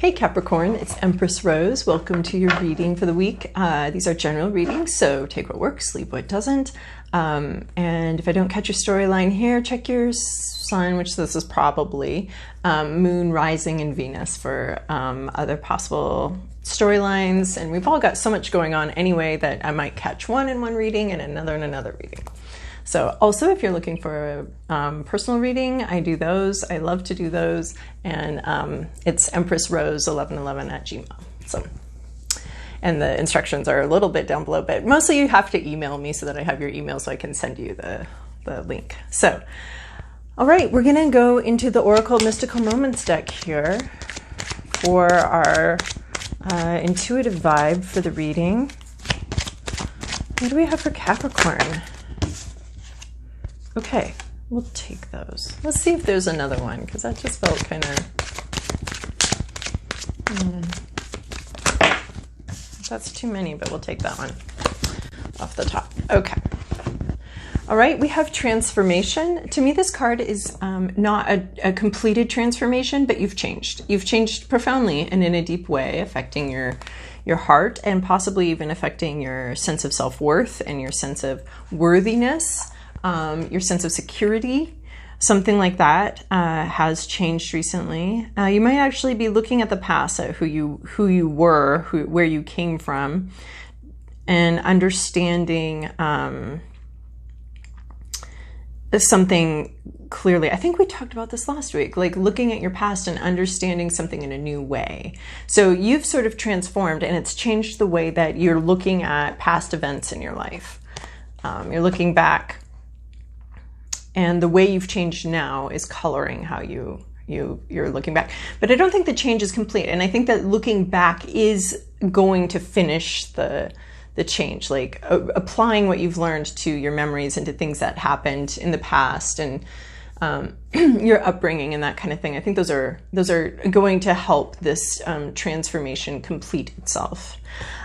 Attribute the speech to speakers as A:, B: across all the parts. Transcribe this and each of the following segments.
A: Hey Capricorn, it's Empress Rose. Welcome to your reading for the week. These are general readings, so take what works, leave what doesn't. And if I don't catch your storyline here, check your sign, which this is probably Moon, Rising, and Venus for other possible storylines. And we've all got so much going on anyway that I might catch one in one reading and another in another reading. So also, if you're looking for a personal reading, I do those. I love to do those. And it's empressrose1111@gmail. So, and the instructions are a little bit down below, but mostly you have to email me so that I have your email so I can send you the link. So, all right, we're going to go into the Oracle Mystical Moments deck here for our intuitive vibe for the reading. What do we have for Capricorn? Okay, we'll take those. Let's see if there's another one, because that just felt kind of... That's too many, but we'll take that one off the top. Okay. All right, we have transformation. To me, this card is not a completed transformation, but you've changed. You've changed profoundly and in a deep way, affecting your heart and possibly even affecting your sense of self-worth and your sense of worthiness. Your sense of security, something like that has changed recently. You might actually be looking at the past, at who you were, where you came from, and understanding something clearly. I think we talked about this last week, like looking at your past and understanding something in a new way. So you've sort of transformed, and it's changed the way that you're looking at past events in your life. You're looking back. And the way you've changed now is coloring how you're looking back. But I don't think the change is complete. And I think that looking back is going to finish the change, like applying what you've learned to your memories and to things that happened in the past and your upbringing and that kind of thing. I think those are going to help this transformation complete itself.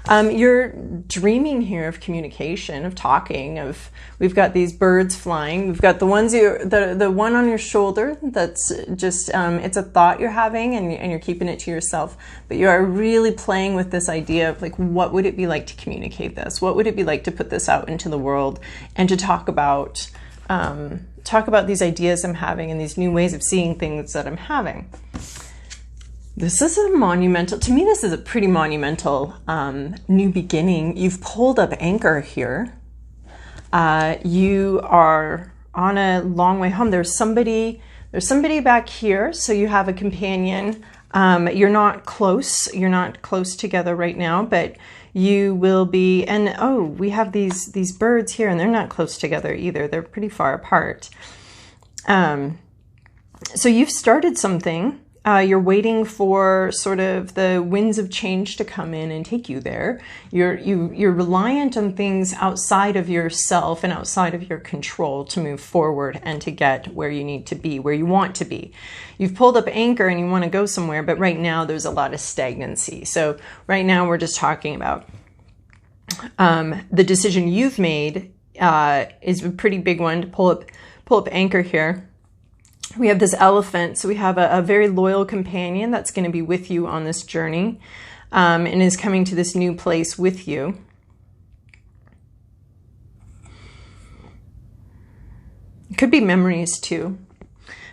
A: You're dreaming here of communication, of talking, we've got these birds flying. We've got the ones the one on your shoulder that's just, it's a thought you're having and you're keeping it to yourself, but you are really playing with this idea of like, what would it be like to communicate this? What would it be like to put this out into the world and to talk about these ideas I'm having and these new ways of seeing things that I'm having. This is a monumental, to me, this is a pretty monumental new beginning. You've pulled up anchor here. You are on a long way home. There's somebody back here. So you have a companion. You're not close together right now, but you will be, and oh, we have these birds here and they're not close together either. They're pretty far apart. So you've started something. You're waiting for sort of the winds of change to come in and take you there. You're reliant on things outside of yourself and outside of your control to move forward and to get where you need to be, where you want to be. You've pulled up anchor and you want to go somewhere, but right now there's a lot of stagnancy. So right now we're just talking about the decision you've made is a pretty big one to pull up anchor here. We have this elephant, so we have a very loyal companion that's going to be with you on this journey and is coming to this new place with you. It could be memories too.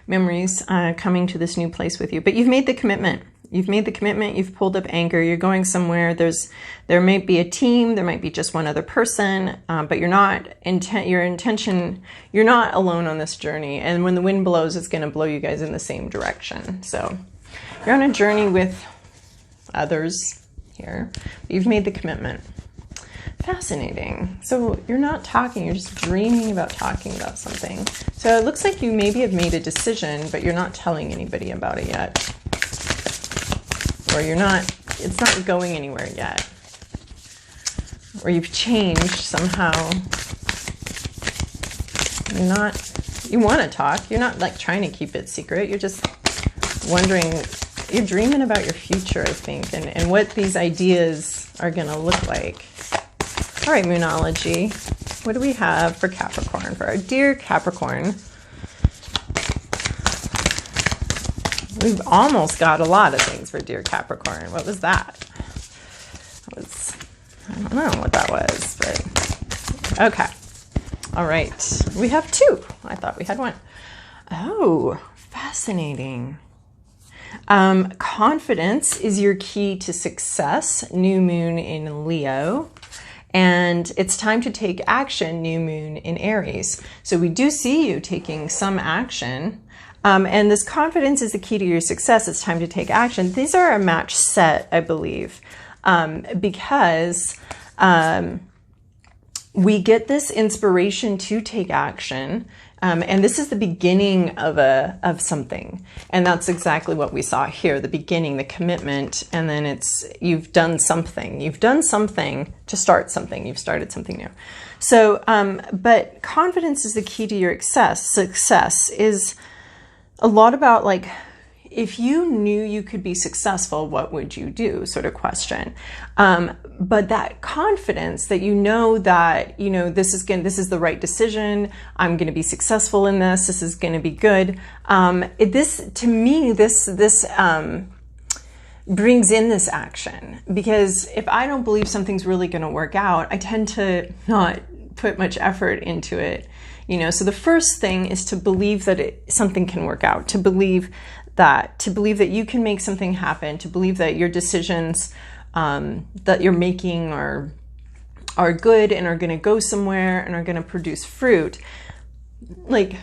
A: Memories coming to this new place with you. But you've made the commitment. You've made the commitment. You've pulled up anchor. You're going somewhere. There might be a team. There might be just one other person. But you're not you're not alone on this journey. And when the wind blows, it's going to blow you guys in the same direction. So you're on a journey with others here. You've made the commitment. Fascinating. So you're not talking. You're just dreaming about talking about something. So it looks like you maybe have made a decision, but you're not telling anybody about it yet. Or it's not going anywhere yet. Or you've changed somehow. You want to talk. You're not like trying to keep it secret. You're just wondering, you're dreaming about your future, I think, and what these ideas are going to look like. All right, Moonology. What do we have for Capricorn, for our dear Capricorn? We've almost got a lot of things for dear Capricorn. What was that? I don't know what that was, but okay. All right. We have 2. I thought we had 1. Oh, fascinating. Confidence is your key to success. New moon in Leo. And it's time to take action. New moon in Aries. So we do see you taking some action. And this confidence is the key to your success. It's time to take action. These are a match set, I believe, because we get this inspiration to take action. And this is the beginning of something. And that's exactly what we saw here, the beginning, the commitment. And then it's, you've done something. You've done something to start something. You've started something new. So, but confidence is the key to your success. Success is a lot about, like, if you knew you could be successful, what would you do? Sort of question. But that confidence that you know that, you know, this is the right decision. I'm going to be successful in this. This is going to be good. This brings in this action, because if I don't believe something's really going to work out, I tend to not put much effort into it. You know, so the first thing is to believe that something can work out, to believe that you can make something happen, to believe that your decisions that you're making are good and are going to go somewhere and are going to produce fruit. Like,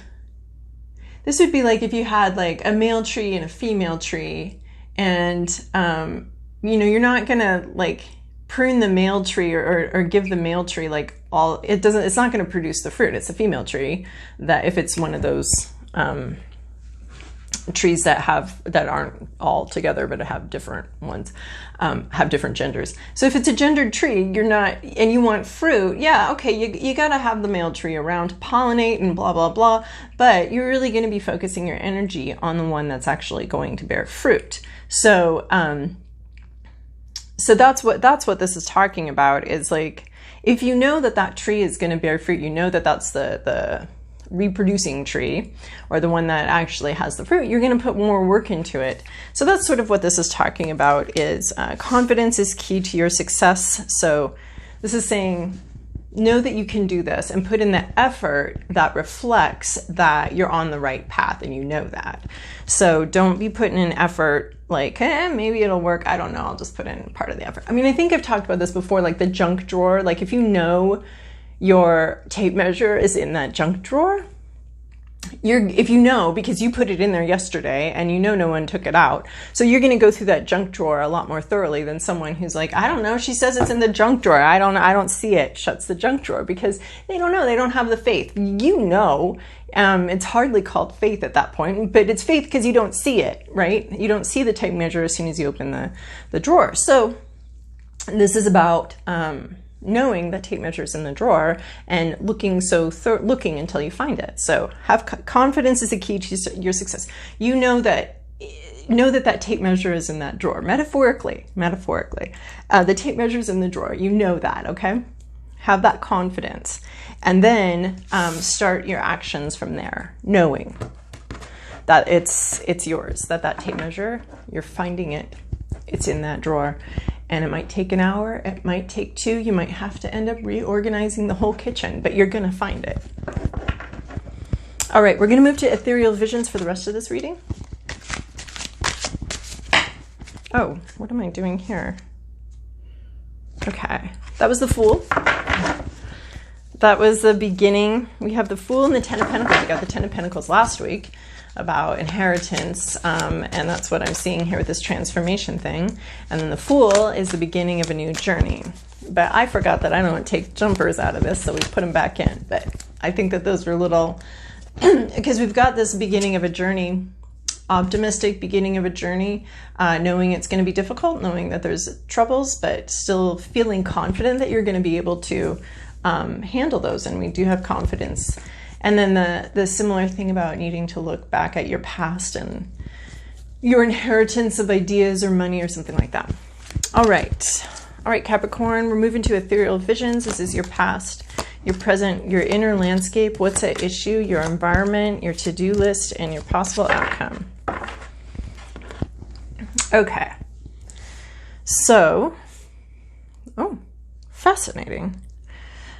A: this would be like if you had like a male tree and a female tree, and you know, you're not going to like prune the male tree or give the male tree like all, it's not going to produce the fruit. It's a female tree that, if it's one of those trees that aren't all together but have different ones, have different genders. So if it's a gendered tree, you're not, and you want fruit, yeah, okay, you got to have the male tree around to pollinate and blah blah blah, but you're really going to be focusing your energy on the one that's actually going to bear fruit. So so that's what this is talking about, is like, if you know that tree is going to bear fruit, you know that's the reproducing tree, or the one that actually has the fruit, you're going to put more work into it. So that's sort of what this is talking about, is confidence is key to your success. So this is saying, know that you can do this and put in the effort that reflects that you're on the right path, and you know that. So don't be putting in effort like, maybe it'll work, I don't know, I'll just put in part of the effort. I mean, I think I've talked about this before, like the junk drawer. Like, if you know your tape measure is in that junk drawer, if you know, because you put it in there yesterday and you know no one took it out, so you're going to go through that junk drawer a lot more thoroughly than someone who's like, I don't know, she says it's in the junk drawer, I don't see it, shuts the junk drawer, because they don't know, they don't have the faith. You know, it's hardly called faith at that point, but it's faith because you don't see it, right? You don't see the tape measure as soon as you open the drawer. So this is about knowing that tape measure is in the drawer and looking until you find it. So have confidence is the key to your success. You know that tape measure is in that drawer. Metaphorically, the tape measure is in the drawer. You know that, okay? Have that confidence, and then start your actions from there, knowing that it's yours. That tape measure, you're finding it. It's in that drawer. And it might take an hour, it might take 2, you might have to end up reorganizing the whole kitchen, but you're going to find it. All right, we're going to move to ethereal visions for the rest of this reading. Oh, what am I doing here? Okay, that was the Fool. That was the beginning. We have the Fool and the Ten of Pentacles. We got the Ten of Pentacles last week about inheritance, and that's what I'm seeing here with this transformation thing. And then the Fool is the beginning of a new journey. But I forgot that I don't take jumpers out of this, so we put them back in. But I think that those were little, because we've got this beginning of a journey, optimistic beginning of a journey, knowing it's going to be difficult, knowing that there's troubles, but still feeling confident that you're going to be able to handle those. And we do have confidence. And then the similar thing about needing to look back at your past and your inheritance of ideas or money or something like that. All right, Capricorn, we're moving to ethereal visions. This is your past, your present, your inner landscape, what's at issue, your environment, your to-do list, and your possible outcome. Okay. So, oh, fascinating.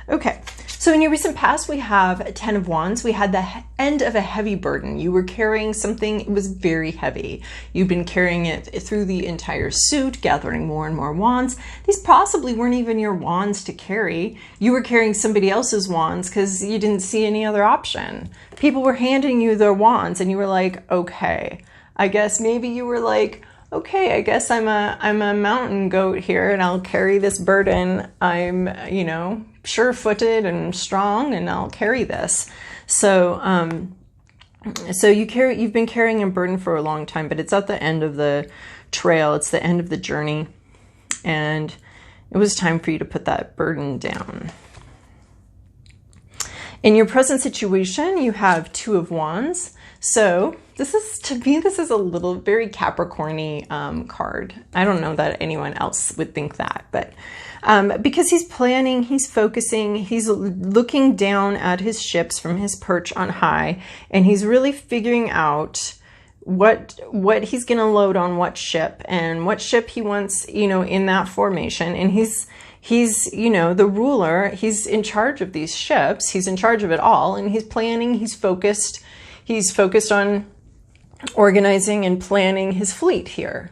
A: Okay. So in your recent past, we have a 10 of Wands. We had the end of a heavy burden. You were carrying something, it was very heavy. You've been carrying it through the entire suit, gathering more and more wands. These possibly weren't even your wands to carry. You were carrying somebody else's wands because you didn't see any other option. People were handing you their wands and you were like, okay. I guess maybe you were like, okay, I guess I'm a mountain goat here and I'll carry this burden. I'm, you know, sure-footed and strong and I'll carry this. So, you've been carrying a burden for a long time, but it's at the end of the trail. It's the end of the journey. And it was time for you to put that burden down. In your present situation, you have 2 of Wands. So this is, to me, this is a little very Capricorn-y card. I don't know that anyone else would think that, but because he's planning, he's focusing, he's looking down at his ships from his perch on high, and he's really figuring out what he's going to load on what ship and what ship he wants, you know, in that formation. And he's, you know, the ruler, he's in charge of these ships. He's in charge of it all. And he's planning, he's focused on organizing and planning his fleet here.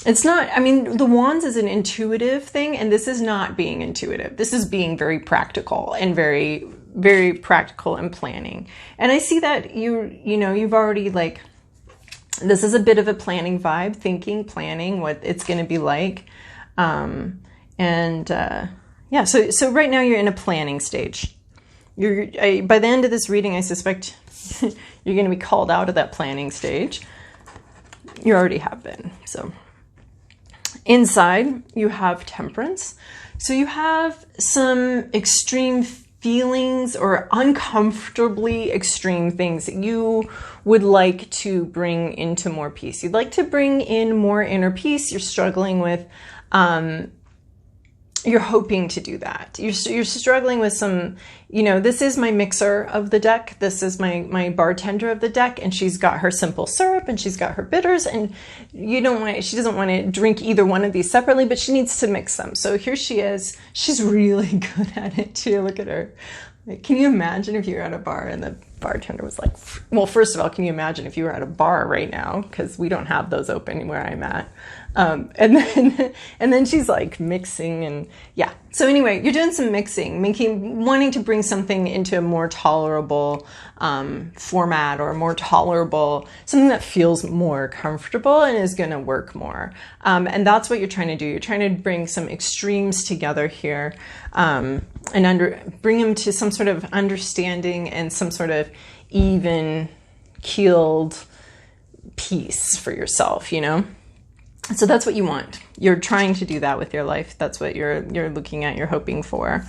A: It's not, I mean, the Wands is an intuitive thing, and this is not being intuitive. This is being very practical and very, very practical and planning. And I see that you know, you've already like, this is a bit of a planning vibe, thinking, planning what it's going to be like. Yeah, so right now you're in a planning stage. By the end of this reading, I suspect you're going to be called out of that planning stage. You already have been. So inside, you have Temperance. So you have some extreme feelings or uncomfortably extreme things that you would like to bring into more peace. You'd like to bring in more inner peace. You're struggling with you're hoping to do that. You're struggling with some, you know, this is my mixer of the deck. This is my bartender of the deck. And she's got her simple syrup and she's got her bitters, and she doesn't want to drink either one of these separately, but she needs to mix them. So here she is. She's really good at it too. Look at her. Like, can you imagine if you were at a bar and the bartender was like, well, first of all, can you imagine if you were at a bar right now? Because we don't have those open where I'm at. And then she's like mixing, and yeah. So anyway, you're doing some mixing, wanting to bring something into a more tolerable format, or more tolerable, something that feels more comfortable and is going to work more. And that's what you're trying to do. You're trying to bring some extremes together here, and bring them to some sort of understanding and some sort of even keeled peace for yourself, you know? So that's what you want. You're trying to do that with your life. That's what you're looking at, you're hoping for.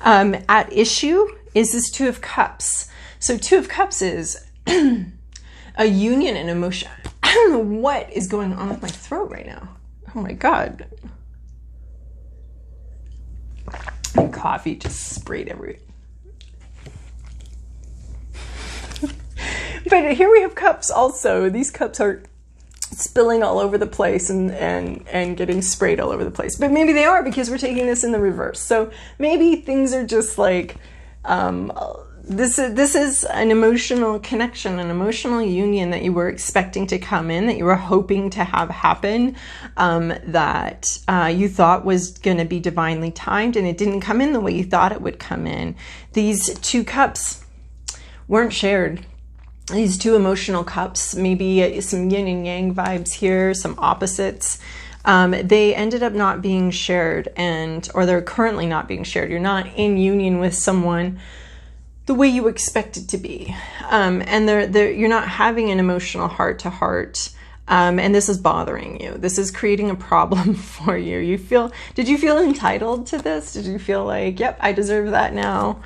A: At issue is this 2 of Cups. So 2 of Cups is a union and emotion. I don't know what is going on with my throat right now. Oh my God. My coffee just sprayed everywhere. But here we have cups also. These cups are spilling all over the place and getting sprayed all over the place. But maybe they are because we're taking this in the reverse. So maybe things are just like, this is an emotional connection, an emotional union that you were expecting to come in, that you were hoping to have happen, that you thought was going to be divinely timed, and it didn't come in the way you thought it would come in. These 2 cups weren't shared. These 2 emotional cups, maybe some yin and yang vibes here, some opposites. They ended up not being shared, or they're currently not being shared. You're not in union with someone the way you expect it to be. And you're not having an emotional heart-to-heart. And this is bothering you. This is creating a problem for you. Did you feel entitled to this? Did you feel like, yep, I deserve that now?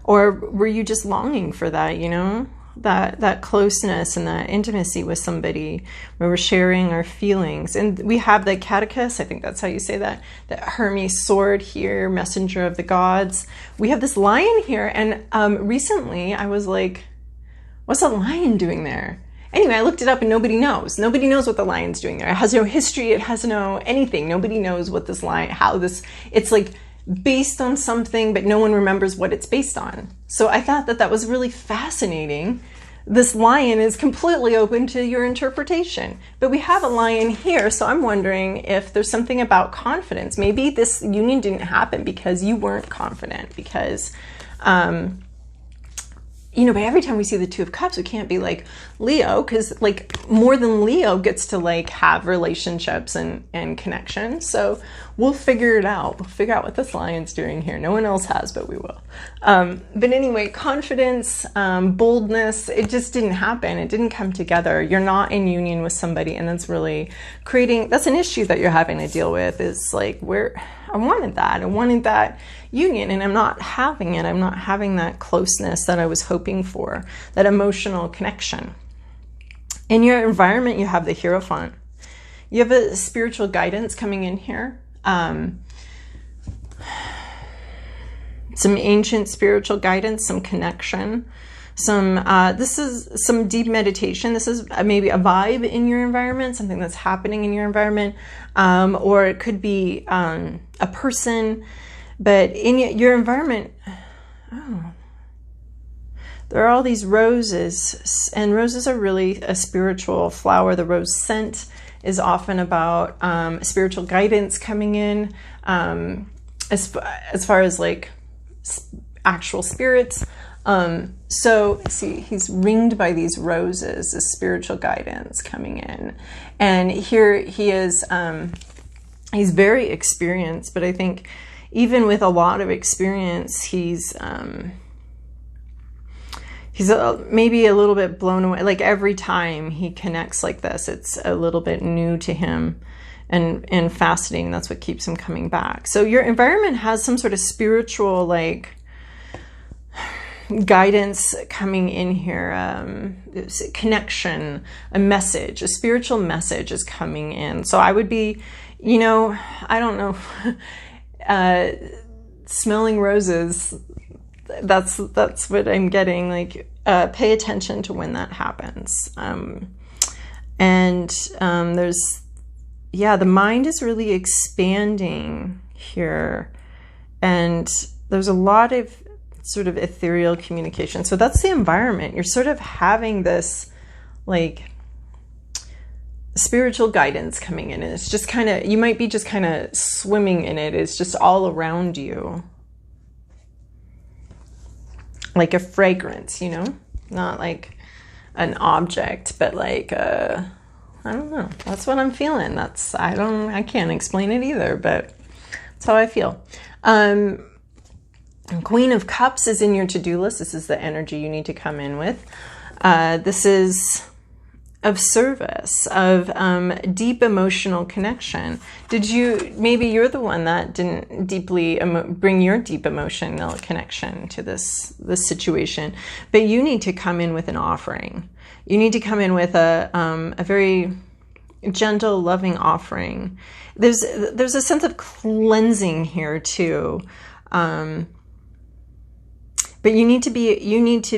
A: Or were you just longing for that, you know, that closeness and that intimacy with somebody where we're sharing our feelings? And we have the catechist, I think that's how you say that Hermes sword here, messenger of the gods. We have this lion here. And recently I was like, what's a lion doing there? Anyway, I looked it up and nobody knows. Nobody knows what the lion's doing there. It has no history. It has no anything. Nobody knows what this lion, how this, it's like based on something, but no one remembers what it's based on. So I thought that that was really fascinating. This lion is completely open to your interpretation, but we have a lion here. So I'm wondering if there's something about confidence. Maybe this union didn't happen because you weren't confident, because, you know, but every time we see the Two of Cups, we can't be like Leo, because like more than Leo gets to like have relationships and connections. So we'll figure it out. We'll figure out what this lion's doing here. No one else has, but we will. But anyway, confidence, boldness, it just didn't happen. It didn't come together. You're not in union with somebody, and that's really creating, that's an issue that you're having to deal with, is like, I wanted that union, and I'm not having it. I'm not having that closeness that I was hoping for, that emotional connection. In your environment, you have the Hierophant. You have a spiritual guidance coming in here. Some ancient spiritual guidance, some connection, this is some deep meditation. This is maybe a vibe in your environment, something that's happening in your environment, or it could be a person. But in your environment, there are all these roses, and roses are really a spiritual flower. The rose scent is often about spiritual guidance coming in, as far as like actual spirits. So see, he's ringed by these roses, this spiritual guidance coming in. And here he is, he's very experienced, but I think even with a lot of experience, he's maybe a little bit blown away. Like every time he connects like this, it's a little bit new to him and fascinating. That's what keeps him coming back. So your environment has some sort of spiritual like guidance coming in here, connection, a message, a spiritual message is coming in. So I would be, you know, I don't know, smelling roses, that's what I'm getting, like pay attention to when that happens. There's, yeah, the mind is really expanding here, and there's a lot of sort of ethereal communication. So that's the environment. You're sort of having this like spiritual guidance coming in, and it's just kind of, you might be just kind of swimming in it. It's just all around you. Like a fragrance, you know, not like an object, but like I don't know. That's what I'm feeling. I can't explain it either, but that's how I feel. Queen of Cups is in your to-do list. This is the energy you need to come in with. This is of service, of deep emotional connection. Maybe you're the one that didn't deeply bring your deep emotional connection to this situation, but you need to come in with an offering. You need to come in with a very gentle, loving offering. There's a sense of cleansing here too. But you need to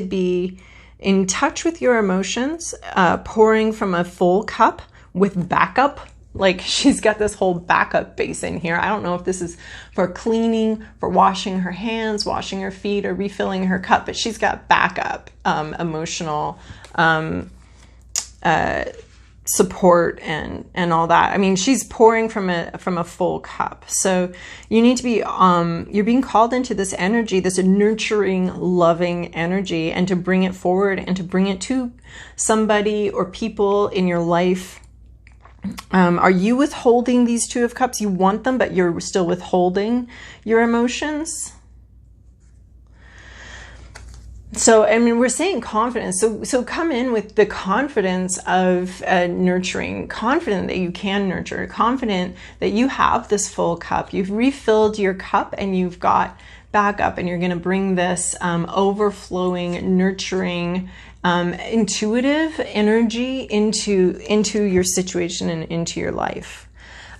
A: be in touch with your emotions, pouring from a full cup with backup. Like she's got this whole backup basin here. I don't know if this is for cleaning, for washing her hands, washing her feet, or refilling her cup, but she's got backup emotional support and all that. I mean, she's pouring from a full cup. So you need to be, you're being called into this energy, this nurturing, loving energy, and to bring it forward and to bring it to somebody or people in your life. Are you withholding these Two of Cups? You want them, but you're still withholding your emotions. So, I mean, we're saying confidence. So come in with the confidence of nurturing, confident that you can nurture, confident that you have this full cup. You've refilled your cup and you've got backup, and you're going to bring this overflowing, nurturing, intuitive energy into your situation and into your life.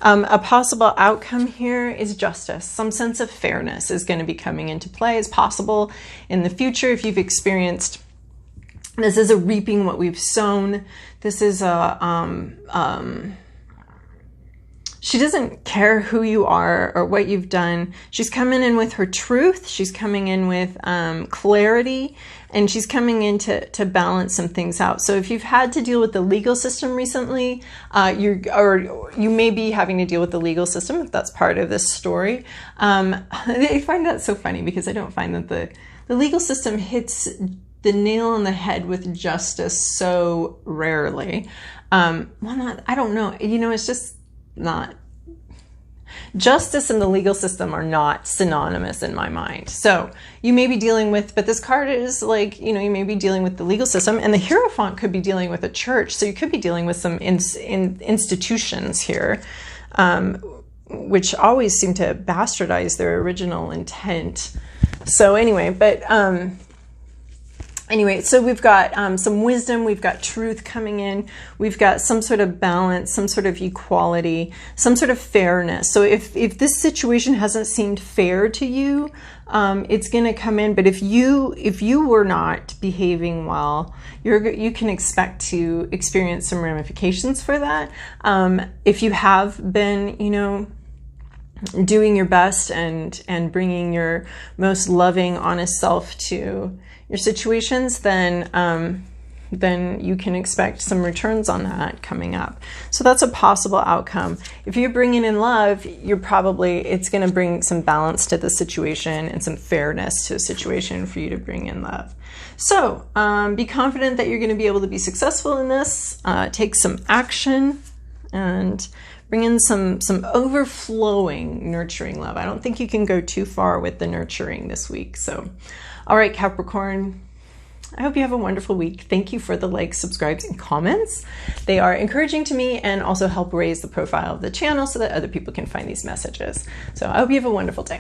A: A possible outcome here is justice. Some sense of fairness is going to be coming into play. It's possible in the future, if you've experienced This is a reaping what we've sown. This is she doesn't care who you are or what you've done. She's coming in with her truth. She's coming in with clarity, and she's coming in to balance some things out. So if you've had to deal with the legal system recently, you may be having to deal with the legal system if that's part of this story. I find that so funny because I don't find that the legal system hits the nail on the head with justice so rarely. I don't know. It's just not. Justice and the legal system are not synonymous in my mind. So you may be dealing with, but this card is like, you may be dealing with the legal system, and the Hierophant could be dealing with a church. So you could be dealing with some institutions here, which always seem to bastardize their original intent. So anyway, so we've got some wisdom, we've got truth coming in, we've got some sort of balance, some sort of equality, some sort of fairness. So if this situation hasn't seemed fair to you, it's going to come in. But if you were not behaving well, you can expect to experience some ramifications for that. If you have been, doing your best and bringing your most loving, honest self to your situations, then you can expect some returns on that coming up. So that's a possible outcome. If you're bringing in love, it's going to bring some balance to the situation and some fairness to the situation for you to bring in love. So be confident that you're going to be able to be successful in this. Take some action and bring in some overflowing, nurturing love. I don't think you can go too far with the nurturing this week. So, all right, Capricorn, I hope you have a wonderful week. Thank you for the likes, subscribes, and comments. They are encouraging to me and also help raise the profile of the channel so that other people can find these messages. So I hope you have a wonderful day.